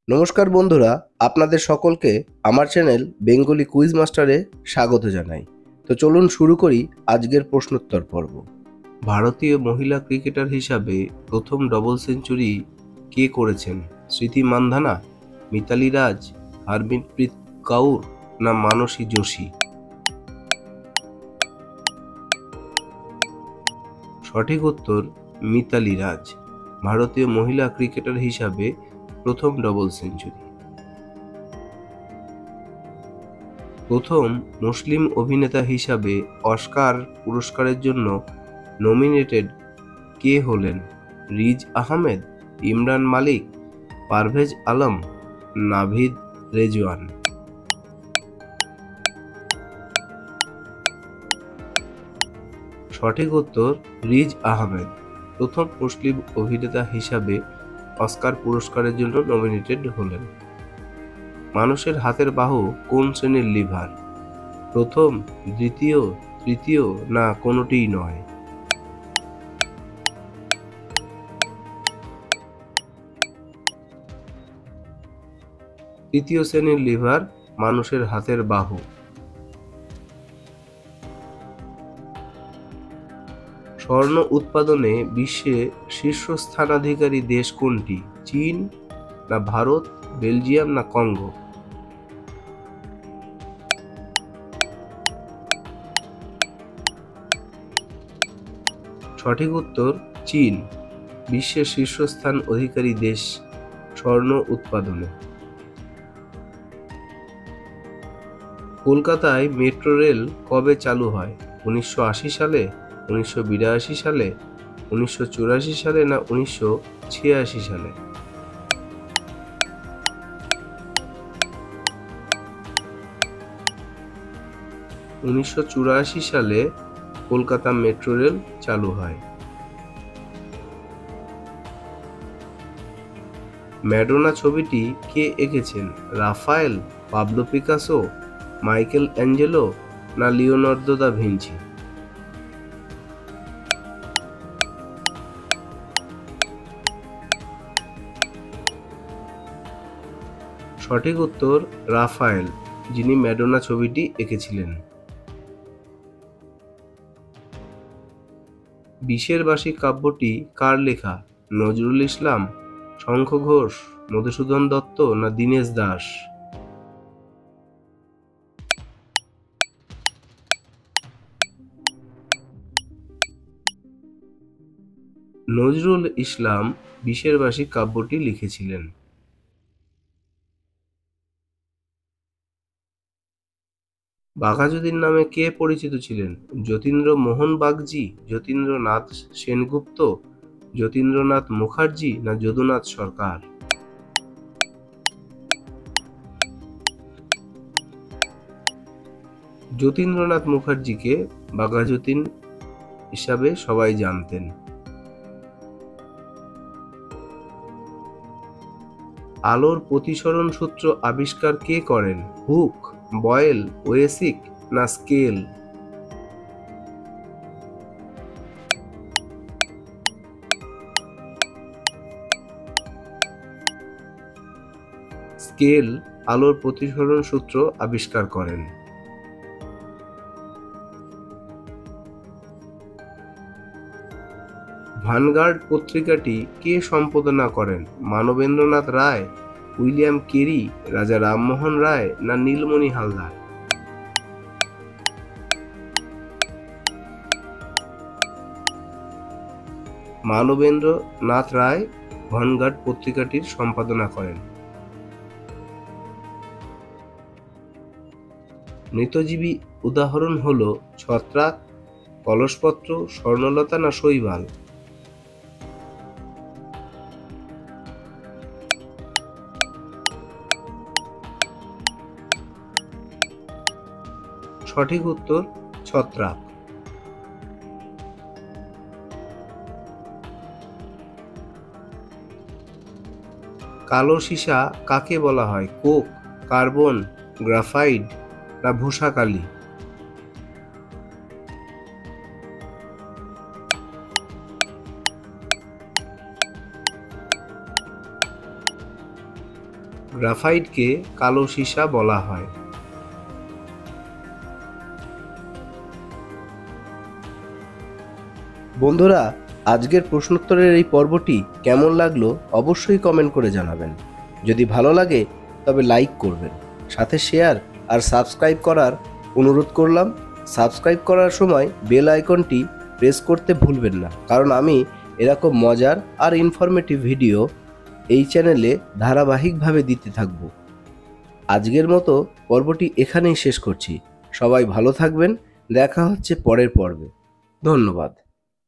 নমস্কার বন্ধুরা, আপনাদের সকলকে আমার চ্যানেল বেঙ্গলি কুইজ মাস্টারে স্বাগত জানাই। তো চলুন শুরু করি আজকের প্রশ্নোত্তর পর্ব। ভারতীয় মহিলা ক্রিকেটার হিসাবে প্রথম ডবল সেঞ্চুরি কে করেছেন? স্মৃতি মান্ধানা, মিতালি রাজ, হারমিনপ্রীত কাউর না মানসী যোশী? সঠিক উত্তর মিতালি রাজ, ভারতীয় মহিলা ক্রিকেটার হিসাবে প্রথম ডবল সেঞ্চুরি। প্রথম মুসলিম অভিনেতা হিসাবে অস্কার পুরস্কারের জন্য নমিনেটেড কে হলেন? রিজ আহমেদ, ইমরান মালিক, পারভেজ আলম, নাভিদ রেজওয়ান? সঠিক উত্তর রিজ আহমেদ, প্রথম মুসলিম অভিনেতা হিসাবে অস্কার পুরস্কারের জন্য নমিনেটেড হলেন। মানুষের হাতের বাহু কোন শ্রেণীর লিভার? প্রথম, দ্বিতীয়, তৃতীয় না কোনোটিই নয়? তৃতীয় শ্রেণীর লিভার মানুষের হাতের বাহু। স্বর্ণ উৎপাদনে বিশ্বে শীর্ষস্থানাধিকারী দেশ কোনটি? চীন না ভারত, বেলজিয়াম না কঙ্গো? সঠিক উত্তর চীন, বিশ্বের শীর্ষস্থান অধিকারী দেশ স্বর্ণ উৎপাদনে। কলকাতায় মেট্রো রেল কবে চালু হয়? 1980 সালে, 1982 সালে, 1984 সালে না 1986 সালে? 1984 সালে কলকাতা মেট্রো রেল চালু হয়। ম্যাডোনা ছবিটি কে এঁকেছেন? Raphael, Pablo Picasso, Michelangelo না লিওনার্দো দা ভিঞ্চি? সঠিক উত্তর রাফায়েল, যিনি ম্যাডোনা ছবিটি এঁকেছিলেন। বিষের বাঁশি কাব্যটি কার লেখা? নজরুল ইসলাম, শঙ্খ ঘোষ, মধুসূদন দত্ত না দীনেশ দাস? নজরুল ইসলাম বিষের বাঁশি কাব্যটি লিখেছিলেন। বাঘাযতীন নামে কে পরিচিত ছিলেন? যতীন্দ্র মোহন বাগচি, যতীন্দ্রনাথ সেনগুপ্ত, যতীন্দ্রনাথ মুখার্জি না যদুনাথ সরকার? যতীন্দ্রনাথ মুখার্জিকে বাঘাযতীন হিসাবে সবাই জানতেন। আলোর প্রতিসরণ সূত্র আবিষ্কার কে করেন? হুক, বয়েল, ওয়েসিক না স্কেল? স্কেল আলোর প্রতিসরণ সূত্র আবিষ্কার করেন। ভ্যানগার্ড পত্রিকাটি কে সম্পাদনা করেন? মানবেন্দ্রনাথ রায়, উইলিয়াম কেরি, রাজা রামমোহন রায় না নীলমণি হালদার? মানবেন্দ্রনাথ রায় ভ্যানগার্ড পত্রিকাটির সম্পাদনা করেন। মৃতজীবী উদাহরণ হল ছত্রাক, কলসপত্র, স্বর্ণলতা না শৈবাল? সঠিক উত্তর ছত্রাক। কালো সীসা কাকে বলা হয়? কোক, কার্বন, গ্রাফাইট না ভূষাকালি? গ্রাফাইটকে কালো সীসা বলা হয়। বন্ধুরা, আজকের প্রশ্নোত্তরের এই পর্বটি কেমন লাগলো অবশ্যই কমেন্ট করে জানাবেন। যদি ভালো লাগে তবে লাইক করবেন, সাথে শেয়ার আর সাবস্ক্রাইব করার অনুরোধ করলাম। সাবস্ক্রাইব করার সময় বেল আইকনটি প্রেস করতে ভুলবেন না, কারণ আমি এরকম মজার আর ইনফরমেটিভ ভিডিও এই চ্যানেলে ধারাবাহিকভাবে দিতে থাকব। আজকের মতো পর্বটি এখানেই শেষ করছি। সবাই ভালো থাকবেন, দেখা হচ্ছে পরের পর্বে। ধন্যবাদ।